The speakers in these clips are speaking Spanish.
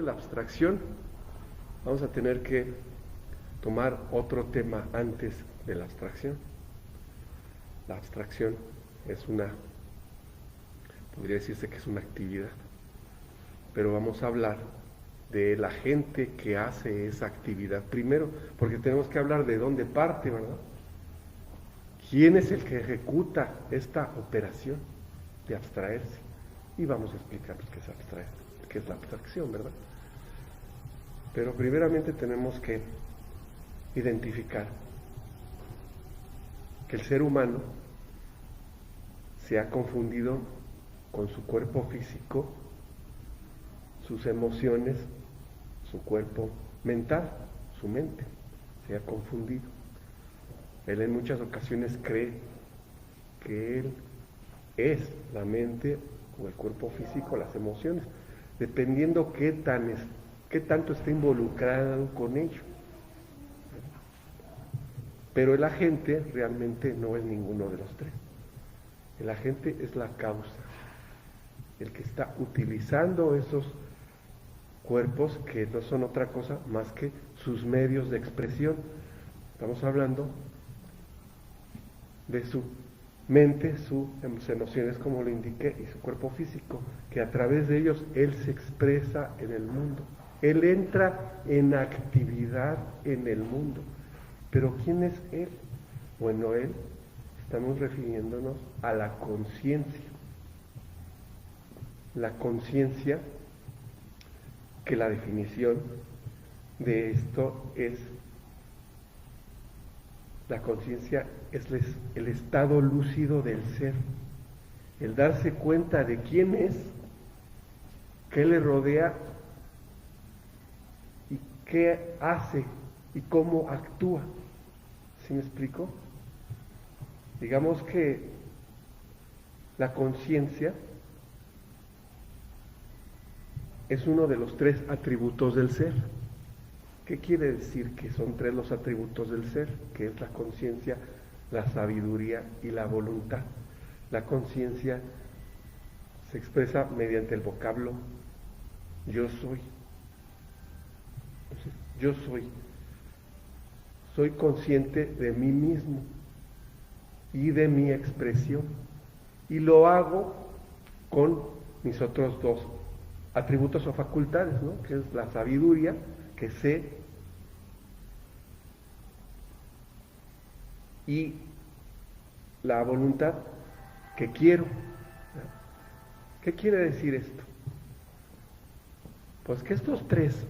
la abstracción, vamos a tener que tomar otro tema antes de la abstracción. La abstracción es podría decirse que es una actividad, pero vamos a hablar de la gente que hace esa actividad primero, porque tenemos que hablar de dónde parte, ¿verdad? ¿Quién es el que ejecuta esta operación de abstraerse? Y vamos a explicar qué es abstraer, qué es la abstracción, ¿verdad? Pero primeramente tenemos que identificar que el ser humano se ha confundido con su cuerpo físico, sus emociones, su cuerpo mental, su mente, se ha confundido. Él en muchas ocasiones cree que él es la mente o el cuerpo físico, las emociones, dependiendo qué tanto está involucrado con ello. Pero el agente realmente no es ninguno de los tres. El agente es la causa, el que está utilizando esos cuerpos que no son otra cosa más que sus medios de expresión. Estamos hablando de su mente, sus emociones, como lo indiqué, y su cuerpo físico, que a través de ellos él se expresa en el mundo. Él entra en actividad en el mundo. Pero ¿quién es él? Bueno, él, estamos refiriéndonos a la conciencia. La conciencia, que la definición de esto es, la conciencia es el estado lúcido del ser, el darse cuenta de quién es, qué le rodea y qué hace y cómo actúa. ¿Sí me explico? Digamos que la conciencia es uno de los 3 atributos del ser. ¿Qué quiere decir que son 3 los atributos del ser? Que es la conciencia, la sabiduría y la voluntad. La conciencia se expresa mediante el vocablo yo soy. Entonces, yo soy. Soy consciente de mí mismo y de mi expresión. Y lo hago con mis otros 2 atributos o facultades, ¿no? Que es la sabiduría, que sé, y la voluntad, que quiero. ¿Qué quiere decir esto? Pues que estos 3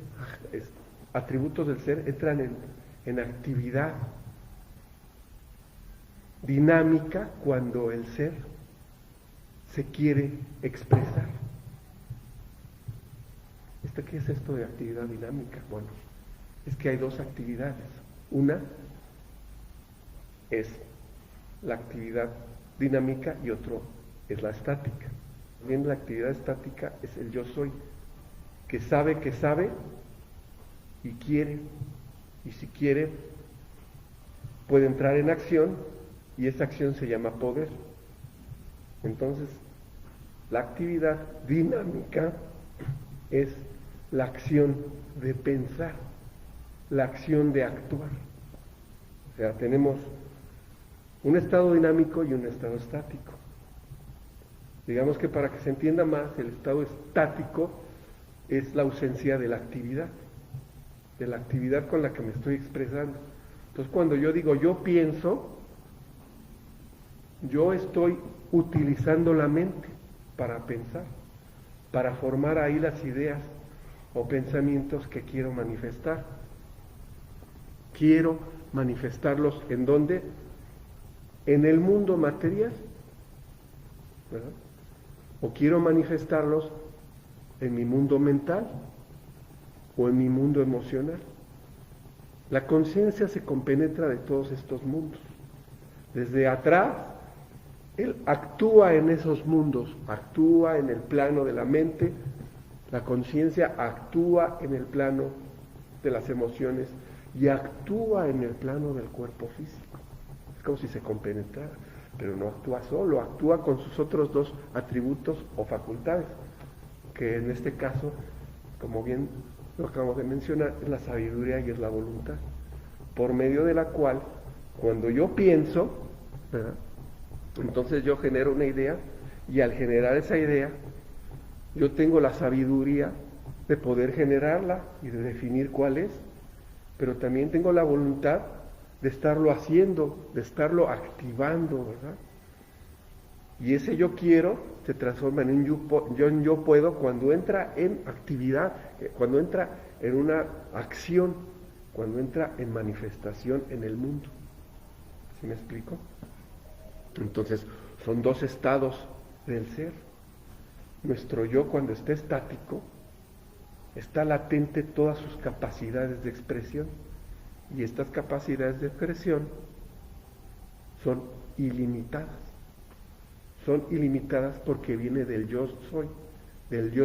atributos del ser entran en actividad dinámica cuando el ser se quiere expresar. ¿Qué es esto de actividad dinámica? Bueno, es que hay 2 actividades. Una es la actividad dinámica y otro es la estática. Bien, la actividad estática es el yo soy, que sabe y quiere. Y si quiere, puede entrar en acción y esa acción se llama poder. Entonces, la actividad dinámica es la acción de pensar, la acción de actuar. O sea, tenemos un estado dinámico y un estado estático. Digamos que para que se entienda más, el estado estático es la ausencia de la actividad con la que me estoy expresando. Entonces, cuando yo digo yo pienso, yo estoy utilizando la mente para pensar, para formar ahí las ideas o pensamientos que quiero manifestar. Quiero manifestarlos ¿en dónde? En el mundo material, ¿verdad? O quiero manifestarlos en mi mundo mental o en mi mundo emocional. La conciencia se compenetra de todos estos mundos. Desde atrás, él actúa en esos mundos, actúa en el plano de la mente, la conciencia actúa en el plano de las emociones y actúa en el plano del cuerpo físico. Es como si se compenetrara, pero no actúa solo, actúa con sus otros 2 atributos o facultades, que en este caso como bien lo acabamos de mencionar, es la sabiduría y es la voluntad, por medio de la cual, cuando yo pienso, ¿verdad?, entonces yo genero una idea, y al generar esa idea, yo tengo la sabiduría de poder generarla y de definir cuál es, pero también tengo la voluntad de estarlo haciendo, de estarlo activando, ¿verdad? Y ese yo quiero se transforma en un yo puedo cuando entra en actividad, cuando entra en una acción, cuando entra en manifestación en el mundo. ¿Sí me explico? Entonces, son dos estados del ser. Nuestro yo, cuando está estático, está latente todas sus capacidades de expresión, y estas capacidades de expresión son ilimitadas. Son ilimitadas porque viene del yo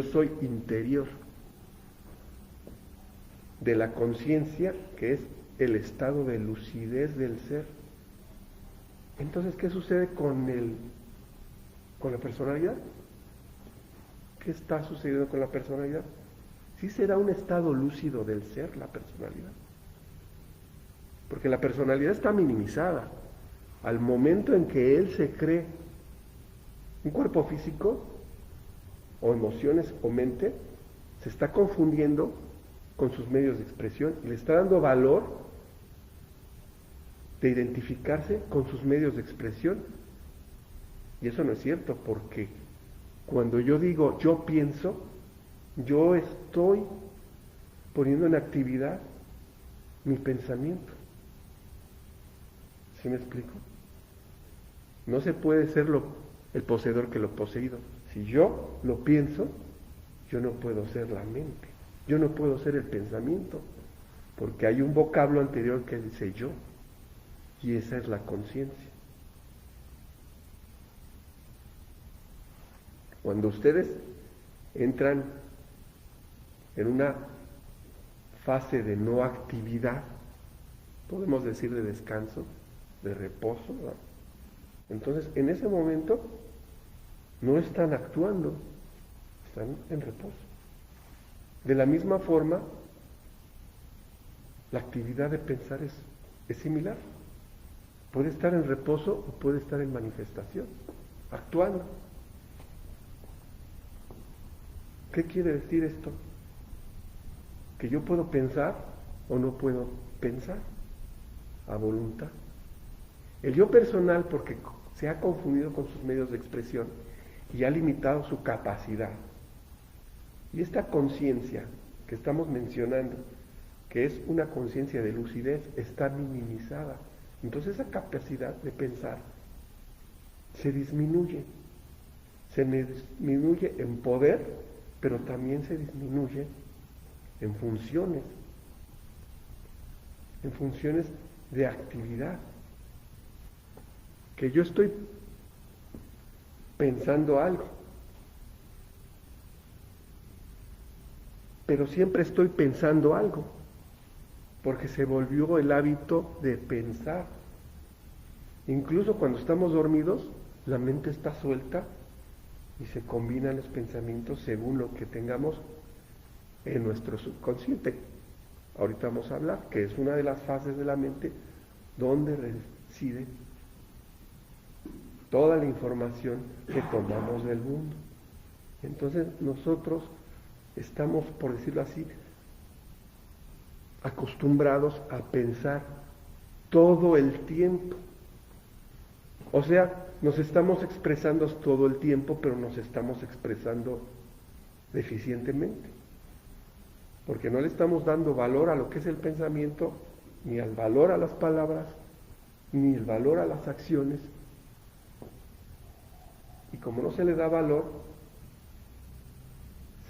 soy interior, de la conciencia, que es el estado de lucidez del ser. Entonces, ¿qué sucede con la personalidad? ¿Qué está sucediendo con la personalidad? ¿Sí será un estado lúcido del ser, la personalidad? Porque la personalidad está minimizada. Al momento en que él se cree un cuerpo físico, o emociones, o mente, se está confundiendo con sus medios de expresión y le está dando valor de identificarse con sus medios de expresión. Y eso no es cierto, porque cuando yo digo yo pienso, yo estoy poniendo en actividad mi pensamiento. ¿Sí me explico? No se puede ser el poseedor que lo poseído. Si yo lo pienso, yo no puedo ser la mente, yo no puedo ser el pensamiento, porque hay un vocablo anterior que dice yo, y esa es la conciencia. Cuando ustedes entran en una fase de no actividad, podemos decir de descanso, de reposo, ¿verdad?, entonces en ese momento no están actuando, están en reposo. De la misma forma, la actividad de pensar es similar. Puede estar en reposo o puede estar en manifestación, actuando. ¿Qué quiere decir esto? Que yo puedo pensar o no puedo pensar a voluntad. El yo personal, porque se ha confundido con sus medios de expresión y ha limitado su capacidad. Y esta conciencia que estamos mencionando, que es una conciencia de lucidez, está minimizada. Entonces esa capacidad de pensar se disminuye en poder, pero también se disminuye en funciones de actividad. Que yo estoy pensando algo, pero siempre estoy pensando algo, porque se volvió el hábito de pensar. Incluso cuando estamos dormidos, la mente está suelta y se combinan los pensamientos según lo que tengamos en nuestro subconsciente. Ahorita vamos a hablar, que es una de las fases de la mente donde reside toda la información que tomamos del mundo. Entonces nosotros estamos, por decirlo así, acostumbrados a pensar todo el tiempo. O sea, nos estamos expresando todo el tiempo, pero nos estamos expresando deficientemente, porque no le estamos dando valor a lo que es el pensamiento, ni al valor a las palabras, ni el valor a las acciones. Y como no se le da valor,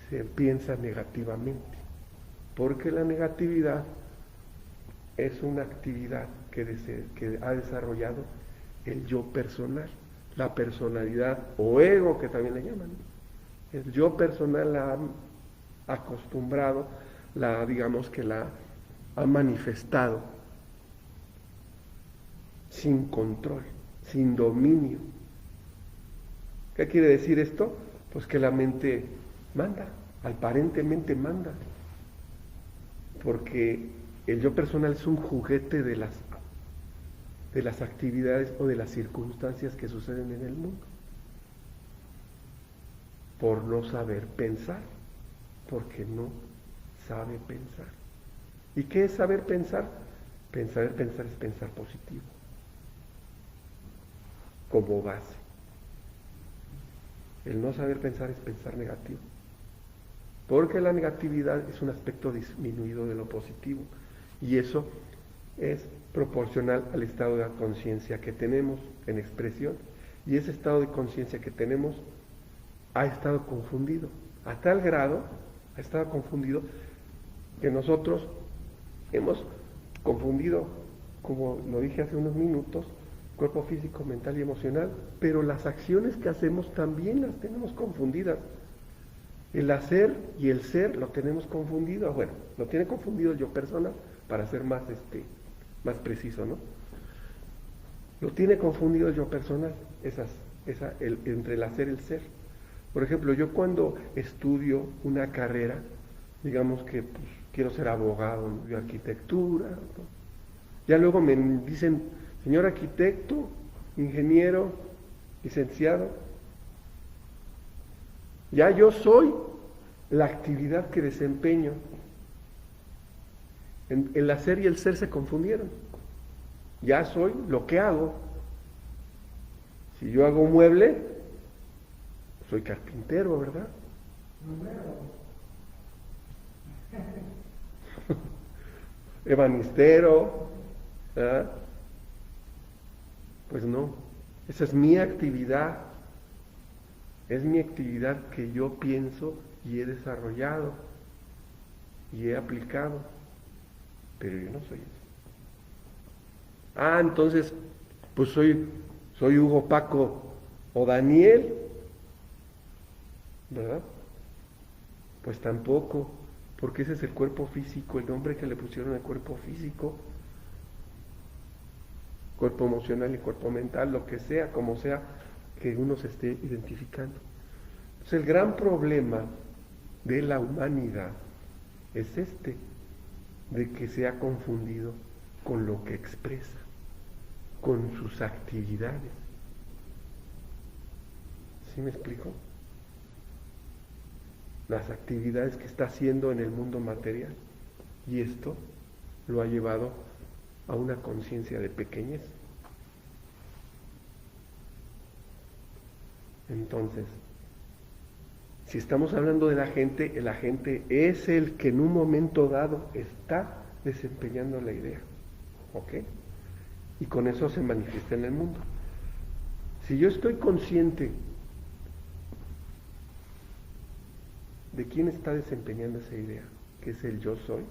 se piensa negativamente, porque la negatividad es una actividad que ha desarrollado el yo personal, la personalidad o ego, que también le llaman. El yo personal la ha acostumbrado, digamos que la ha manifestado sin control, sin dominio. ¿Qué quiere decir esto? Pues que la mente manda, aparentemente manda, porque el yo personal es un juguete de las actividades o de las circunstancias que suceden en el mundo, por no saber pensar, porque no sabe pensar. ¿Y qué es saber pensar? Pensar es pensar positivo, como base. El no saber pensar es pensar negativo, porque la negatividad es un aspecto disminuido de lo positivo, y eso es proporcional al estado de conciencia que tenemos en expresión, y ese estado de conciencia que tenemos ha estado confundido, a tal grado ha estado confundido que nosotros hemos confundido, como lo dije hace unos minutos, cuerpo físico, mental y emocional, pero las acciones que hacemos también las tenemos confundidas. El hacer y el ser lo tenemos confundido. Bueno, lo tiene confundido el yo persona, para ser más preciso, ¿no? Lo tiene confundido el yo persona entre el hacer y el ser. Por ejemplo, yo cuando estudio una carrera, digamos que pues, quiero ser abogado de arquitectura, ¿no? Ya luego me dicen, señor arquitecto, ingeniero, licenciado, ya yo soy la actividad que desempeño. El hacer y el ser se confundieron. Ya soy lo que hago. Si yo hago un mueble, soy carpintero, ¿verdad? Ebanistero, ¿verdad? Pues no, esa es mi actividad. Es mi actividad que yo pienso y he desarrollado y he aplicado, pero yo no soy eso. Entonces, pues soy Hugo, Paco o Daniel, ¿verdad? Pues tampoco, porque ese es el cuerpo físico, el nombre que le pusieron al cuerpo físico, cuerpo emocional y cuerpo mental, lo que sea, como sea que uno se esté identificando. Entonces el gran problema de la humanidad es de que se ha confundido con lo que expresa, con sus actividades. ¿Sí me explico? Las actividades que está haciendo en el mundo material. Y esto lo ha llevado a una conciencia de pequeñez. Entonces, si estamos hablando de la agente es el que en un momento dado está desempeñando la idea, ¿ok? Y con eso se manifiesta en el mundo. Si yo estoy consciente de quién está desempeñando esa idea, que es el yo soy,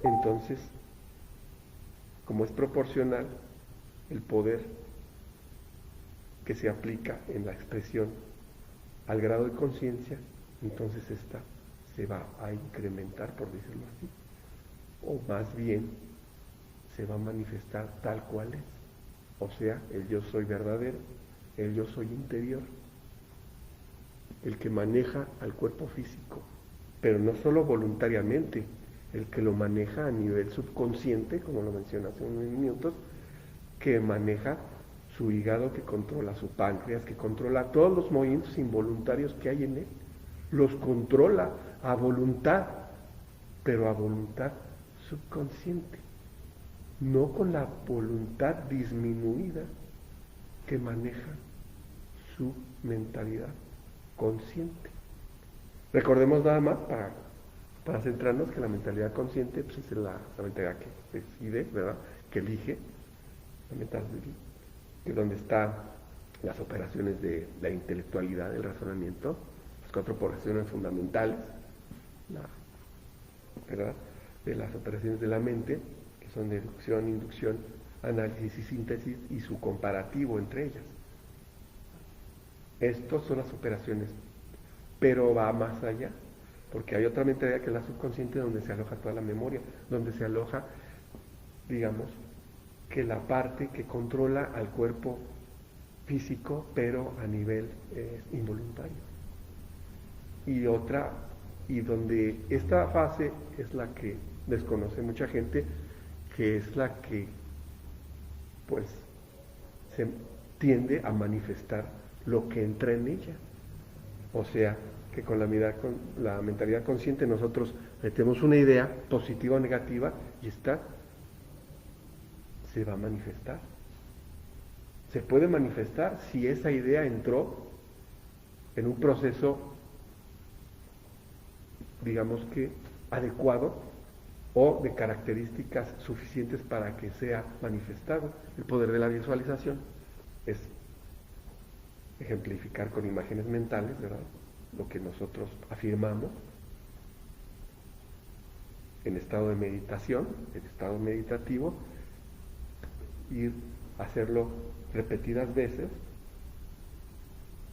entonces, como es proporcional el poder que se aplica en la expresión al grado de conciencia, entonces esta se va a incrementar, por decirlo así, o más bien se va a manifestar tal cual es, o sea, el yo soy verdadero, el yo soy interior, el que maneja al cuerpo físico, pero no solo voluntariamente, el que lo maneja a nivel subconsciente, como lo mencioné hace unos minutos, que maneja su hígado, que controla su páncreas, que controla todos los movimientos involuntarios que hay en él, los controla a voluntad, pero a voluntad subconsciente, no con la voluntad disminuida que maneja su mentalidad consciente. Recordemos nada más, para centrarnos, que la mentalidad consciente pues, es la mentalidad que decide, ¿verdad? Que elige, la mentalidad que es donde están las operaciones de la intelectualidad, del razonamiento, las 4 operaciones fundamentales, ¿verdad? De las operaciones de la mente, que son deducción, inducción, análisis y síntesis, y su comparativo entre ellas. Estas son las operaciones, pero va más allá, porque hay otra mentalidad que es la subconsciente, donde se aloja toda la memoria, donde se aloja, digamos, que la parte que controla al cuerpo físico, pero a nivel involuntario. y otra, y donde esta fase es la que desconoce mucha gente, que es la que pues se tiende a manifestar lo que entra en ella. O sea, que con la mentalidad consciente nosotros metemos una idea positiva o negativa y esta se va a manifestar. Se puede manifestar si esa idea entró en un proceso, digamos que adecuado o de características suficientes para que sea manifestado. El poder de la visualización es ejemplificar con imágenes mentales, ¿verdad?, lo que nosotros afirmamos en estado de meditación, en estado meditativo, ir a hacerlo repetidas veces,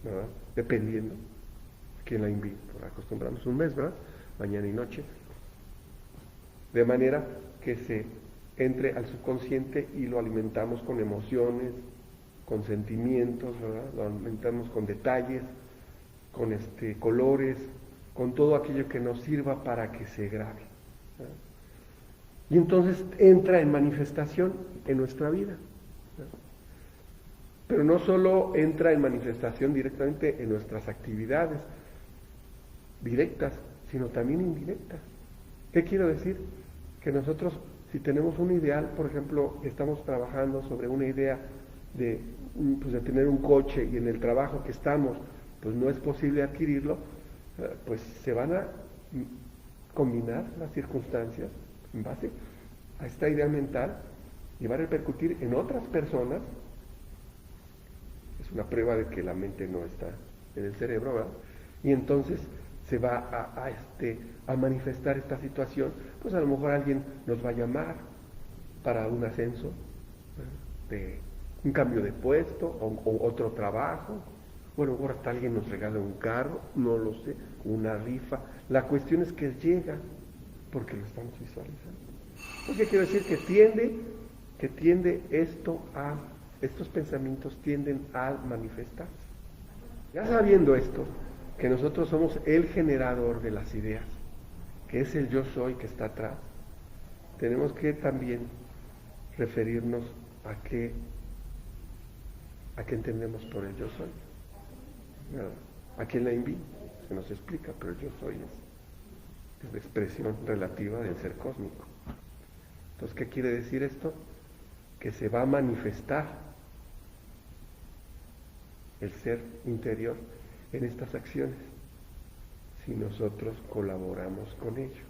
¿verdad?, dependiendo a quién la invite. Acostumbramos un mes, ¿verdad?, mañana y noche, de manera que se entre al subconsciente y lo alimentamos con emociones, con sentimientos, ¿verdad?, lo alimentamos con detalles, con colores, con todo aquello que nos sirva para que se grabe, ¿verdad? Y entonces entra en manifestación en nuestra vida, ¿verdad? Pero no solo entra en manifestación directamente en nuestras actividades directas, sino también indirectas. ¿Qué quiero decir? Que nosotros, si tenemos un ideal, por ejemplo, estamos trabajando sobre una idea de tener un coche y en el trabajo que estamos, pues no es posible adquirirlo, pues se van a combinar las circunstancias en base a esta idea mental y va a repercutir en otras personas. Es una prueba de que la mente no está en el cerebro, ¿verdad? Y entonces se va a manifestar esta situación. Pues a lo mejor alguien nos va a llamar para un ascenso, de un cambio de puesto o otro trabajo. Bueno, ahora hasta alguien nos regala un carro, no lo sé, una rifa. La cuestión es que llega porque lo estamos visualizando. ¿Qué quiero decir? Que tiende estos pensamientos tienden a manifestarse. Ya sabiendo esto, que nosotros somos el generador de las ideas, que es el yo soy que está atrás, tenemos que también referirnos a qué entendemos por el yo soy. ¿A quién la invito? Se nos explica, pero el yo soy es la expresión relativa del ser cósmico. Entonces, ¿qué quiere decir esto? Que se va a manifestar el ser interior en estas acciones si nosotros colaboramos con ello.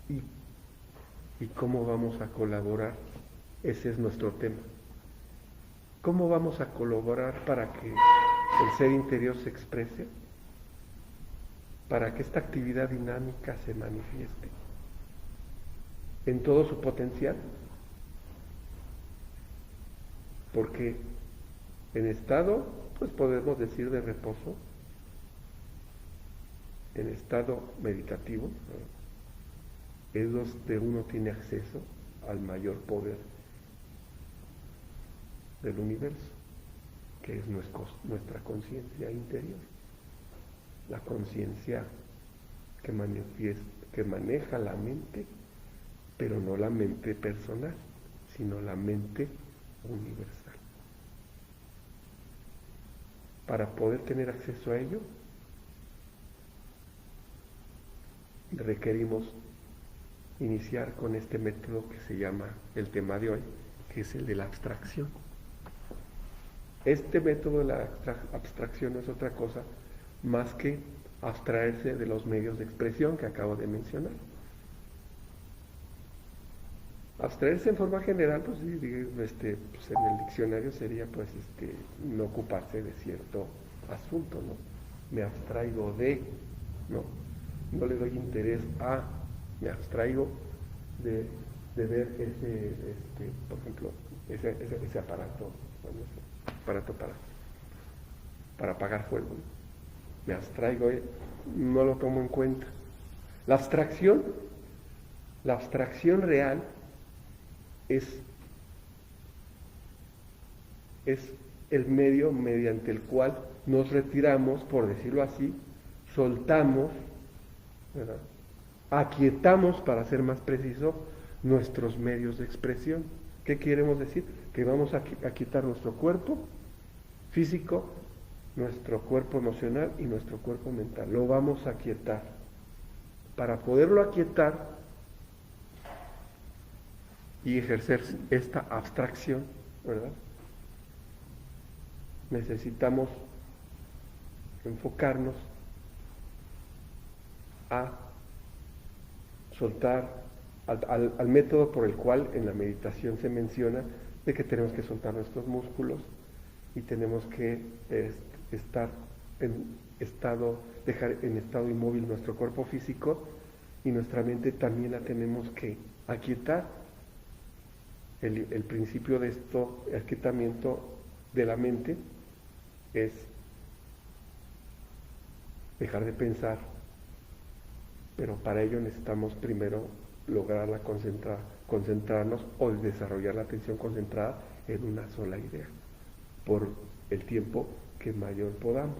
¿Y cómo vamos a colaborar? Ese es nuestro tema. ¿Cómo vamos a colaborar para que el ser interior se exprese? Para que esta actividad dinámica se manifieste en todo su potencial. Porque en estado, pues podemos decir de reposo, en estado meditativo, ¿no?, es donde uno tiene acceso al mayor poder del universo, que es nuestra conciencia interior, la conciencia que maneja la mente, pero no la mente personal, sino la mente universal. Para poder tener acceso a ello, requerimos iniciar con este método que se llama el tema de hoy, que es el de la abstracción. Este método de la abstracción no es otra cosa más que abstraerse de los medios de expresión que acabo de mencionar. Abstraerse en forma general, pues, en el diccionario sería no ocuparse de cierto asunto, ¿no? Me abstraigo de, no le doy interés a, me abstraigo de ver por ejemplo, ese aparato, para apagar fuego, ¿no? Me abstraigo, no lo tomo en cuenta. La abstracción el medio mediante el cual nos retiramos, por decirlo así, soltamos, ¿verdad? Aquietamos, para ser más preciso, nuestros medios de expresión. ¿Qué queremos decir? Que vamos a aquietar nuestro cuerpo físico, nuestro cuerpo emocional y nuestro cuerpo mental. Lo vamos a aquietar. Para poderlo aquietar y ejercer esta abstracción, ¿verdad? Necesitamos enfocarnos a soltar al método por el cual en la meditación se menciona de que tenemos que soltar nuestros músculos y tenemos que estar dejar en estado inmóvil nuestro cuerpo físico, y nuestra mente también la tenemos que aquietar. El principio de esto, el aquietamiento de la mente, es dejar de pensar, pero para ello necesitamos primero lograrla concentrarnos o desarrollar la atención concentrada en una sola idea, por el tiempo que mayor podamos.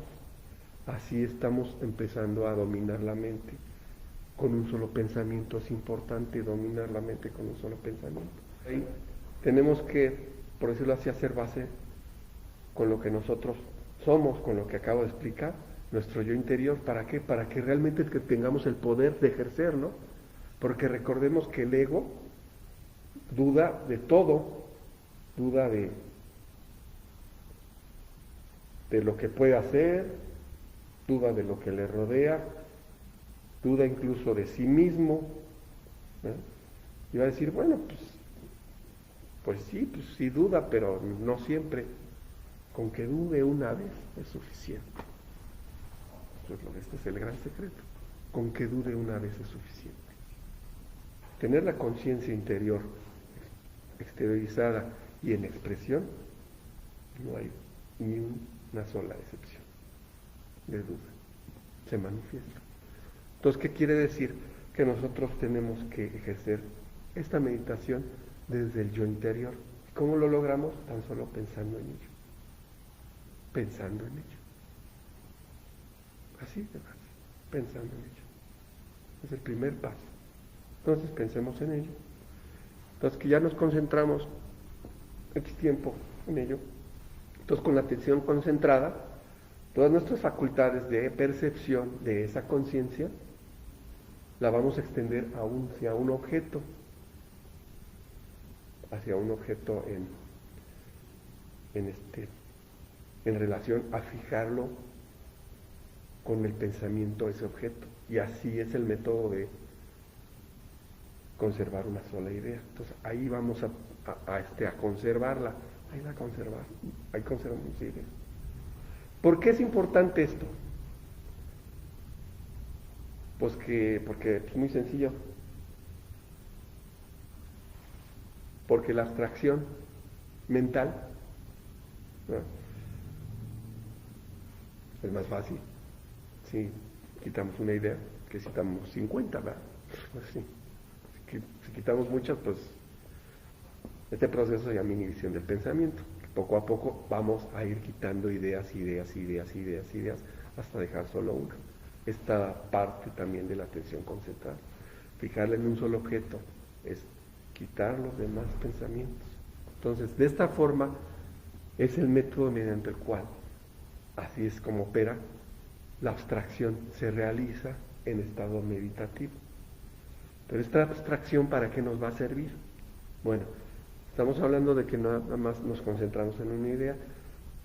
Así estamos empezando a dominar la mente con un solo pensamiento. Es importante dominar la mente con un solo pensamiento. Ahí tenemos que, por decirlo así, hacer base con lo que nosotros somos, con lo que acabo de explicar, nuestro yo interior. ¿Para qué? Para que realmente tengamos el poder de ejercerlo, porque recordemos que el ego duda de todo, duda de lo que puede hacer, duda de lo que le rodea, duda incluso de sí mismo, ¿eh? Y va a decir, bueno, pues sí duda, pero no siempre. Con que dude una vez es suficiente. Este es el gran secreto. Con que dude una vez es suficiente. Tener la conciencia interior exteriorizada y en expresión, no hay ni una sola excepción de duda. Se manifiesta. Entonces, ¿qué quiere decir? Que nosotros tenemos que ejercer esta meditación desde el yo interior. ¿Cómo lo logramos? Tan solo pensando en ello. Pensando en ello. Así de fácil. Pensando en ello. Es el primer paso. Entonces pensemos en ello. Entonces que ya nos concentramos X tiempo en ello. Entonces con la atención concentrada, todas nuestras facultades de percepción de esa conciencia la vamos a extender hacia un objeto. Hacia un objeto en relación a fijarlo con el pensamiento ese objeto. Y así es el método de conservar una sola idea. Entonces ahí vamos a conservarla. Ahí conservamos esa idea. ¿Por qué es importante esto? Porque es muy sencillo. Porque la abstracción mental, ¿no?, es más fácil si quitamos una idea que si quitamos 50, ¿verdad? Pues sí. Si quitamos muchas, pues este proceso se llama inhibición del pensamiento. Poco a poco vamos a ir quitando ideas, hasta dejar solo una. Esta parte también de la atención concentrada. Fijarla en un solo objeto es quitar los demás pensamientos. Entonces, de esta forma es el método mediante el cual, así es como opera, la abstracción se realiza en estado meditativo. Pero esta abstracción, ¿para qué nos va a servir? Bueno, estamos hablando de que nada más nos concentramos en una idea.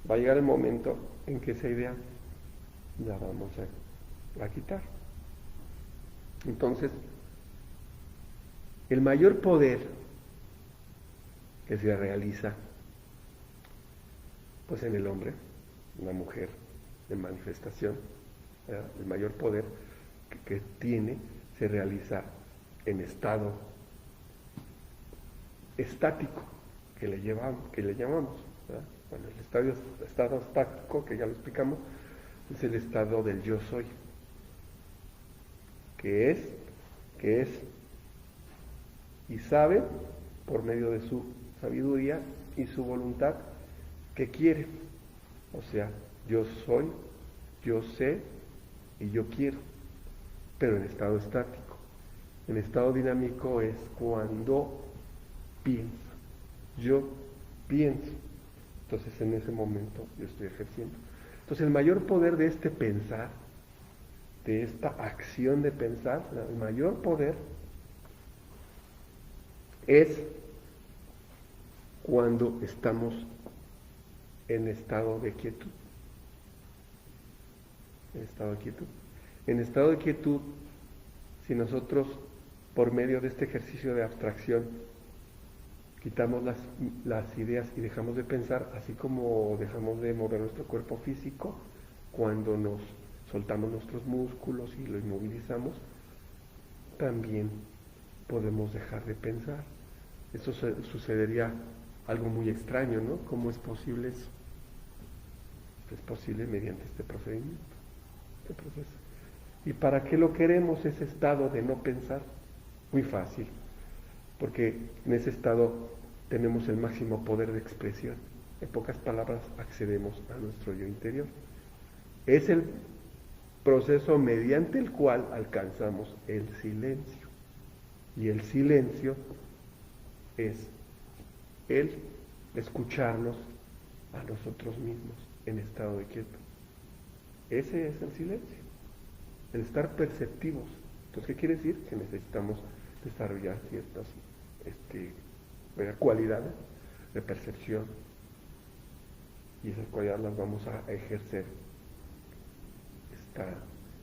Va a llegar el momento en que esa idea la vamos a quitar. Entonces, el mayor poder que se realiza pues en el hombre, en la mujer, en manifestación, el mayor poder que tiene se realiza en estado estático, que le llamamos, ¿verdad? Bueno, el estado estático, que ya lo explicamos, es el estado del yo soy, que es y sabe por medio de su sabiduría y su voluntad que quiere. O sea, yo soy, yo sé y yo quiero, pero en estado estático. En estado dinámico es cuando pienso, yo pienso. Entonces en ese momento yo estoy ejerciendo. Entonces el mayor poder de este pensar, de esta acción de pensar, el mayor poder es cuando estamos en estado de quietud. En estado de quietud. En estado de quietud, si nosotros, por medio de este ejercicio de abstracción, quitamos las ideas y dejamos de pensar, así como dejamos de mover nuestro cuerpo físico, cuando nos soltamos nuestros músculos y lo inmovilizamos, también podemos dejar de pensar. Eso sucedería algo muy extraño, ¿no? ¿Cómo es posible eso? Es posible mediante este procedimiento, este proceso. ¿Y para qué lo queremos, ese estado de no pensar? Muy fácil, porque en ese estado tenemos el máximo poder de expresión. En pocas palabras, accedemos a nuestro yo interior. Es el proceso mediante el cual alcanzamos el silencio. Y el silencio es el escucharnos a nosotros mismos en estado de quietud. Ese es el silencio, el estar perceptivos. Entonces, ¿qué quiere decir? Que necesitamos desarrollar ciertas cualidades de percepción, y esas cualidades las vamos a ejercer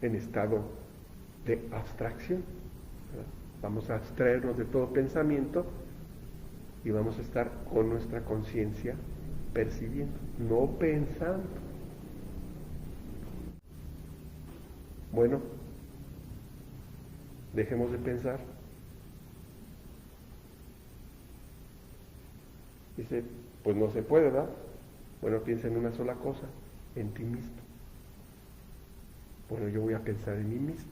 en estado de abstracción, ¿verdad? Vamos a abstraernos de todo pensamiento y vamos a estar con nuestra conciencia percibiendo, no pensando. Bueno, dejemos de pensar. Dice, pues no se puede, ¿verdad? Bueno, piensa en una sola cosa, en ti mismo. Bueno, yo voy a pensar en mí mismo.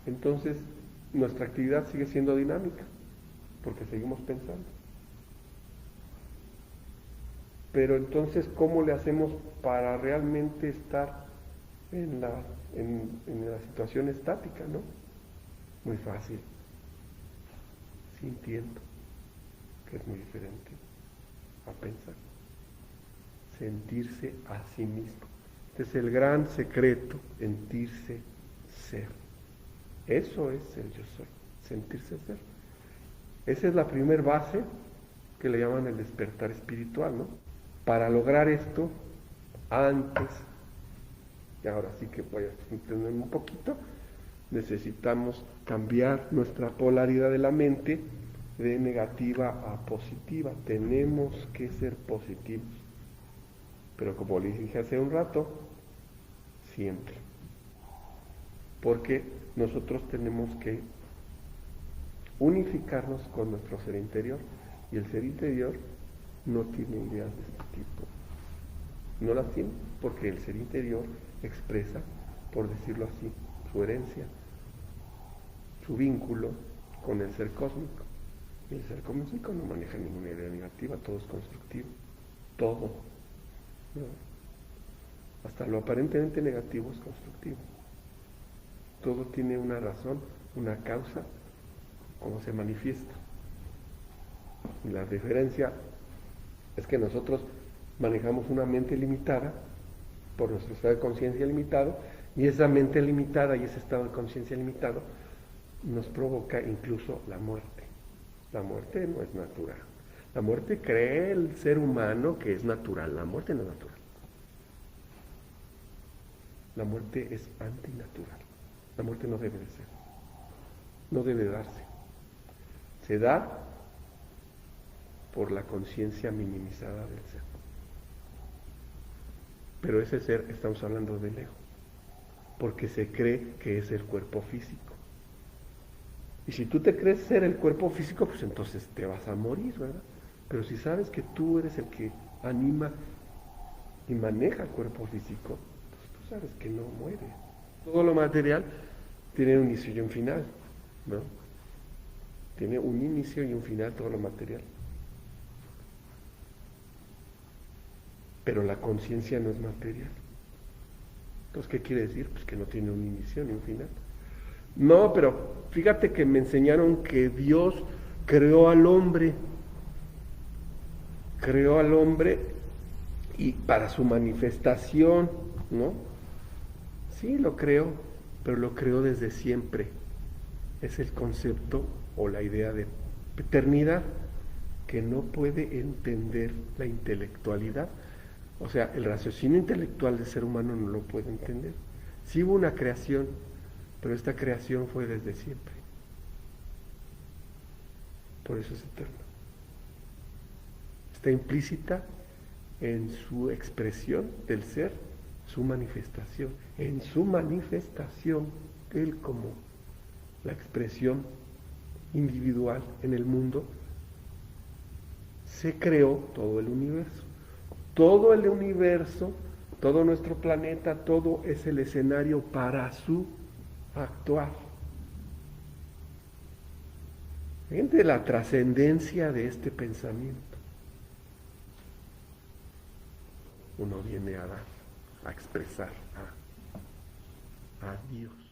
Entonces, nuestra actividad sigue siendo dinámica, porque seguimos pensando. Pero entonces, ¿cómo le hacemos para realmente estar en la situación estática, no? Muy fácil, sintiendo, que es muy diferente a pensar. Sentirse a sí mismo. Este es el gran secreto, sentirse ser. Eso es el yo soy, sentirse ser. Esa es la primer base que le llaman el despertar espiritual, ¿no? Para lograr esto, antes, y ahora sí que voy a entender un poquito, necesitamos cambiar nuestra polaridad de la mente de negativa a positiva. Tenemos que ser positivos. Pero como les dije hace un rato, siempre. Porque nosotros tenemos que unificarnos con nuestro ser interior. Y el ser interior no tiene ideas de este tipo. No las tiene, porque el ser interior expresa, por decirlo así, su herencia, su vínculo con el ser cósmico. Y el ser cósmico no maneja ninguna idea negativa, todo es constructivo. Todo. ¿No? Hasta lo aparentemente negativo es constructivo. Todo tiene una razón, una causa, cómo se manifiesta. Y la diferencia es que nosotros manejamos una mente limitada por nuestro estado de conciencia limitado, y esa mente limitada y ese estado de conciencia limitado nos provoca incluso la muerte. La muerte no es natural. La muerte cree el ser humano que es natural. La muerte no es natural. La muerte es antinatural. La muerte no debe de ser. No debe darse. Se da por la conciencia minimizada del ser. Pero ese ser, estamos hablando del ego, porque se cree que es el cuerpo físico. Y si tú te crees ser el cuerpo físico, pues entonces te vas a morir, ¿verdad? Pero si sabes que tú eres el que anima y maneja el cuerpo físico, pues tú sabes que no mueres. Todo lo material tiene un inicio y un final, ¿no? Tiene un inicio y un final todo lo material. pero la conciencia no es material. Entonces, ¿qué quiere decir? Pues que no tiene un inicio ni un final. No, pero fíjate que me enseñaron que Dios creó al hombre y para su manifestación, ¿no? Sí, lo creó, pero lo creó desde siempre. Es el concepto o la idea de eternidad que no puede entender la intelectualidad. O sea, el raciocinio intelectual del ser humano no lo puede entender. Sí hubo una creación, pero esta creación fue desde siempre. Por eso es eterno. Está implícita en su expresión del ser, su manifestación. En su manifestación, Él como la expresión individual en el mundo, se creó todo el universo. Todo el universo, todo nuestro planeta, todo es el escenario para su actuar. Fíjense la trascendencia de este pensamiento. Uno viene a dar, a expresar a Dios.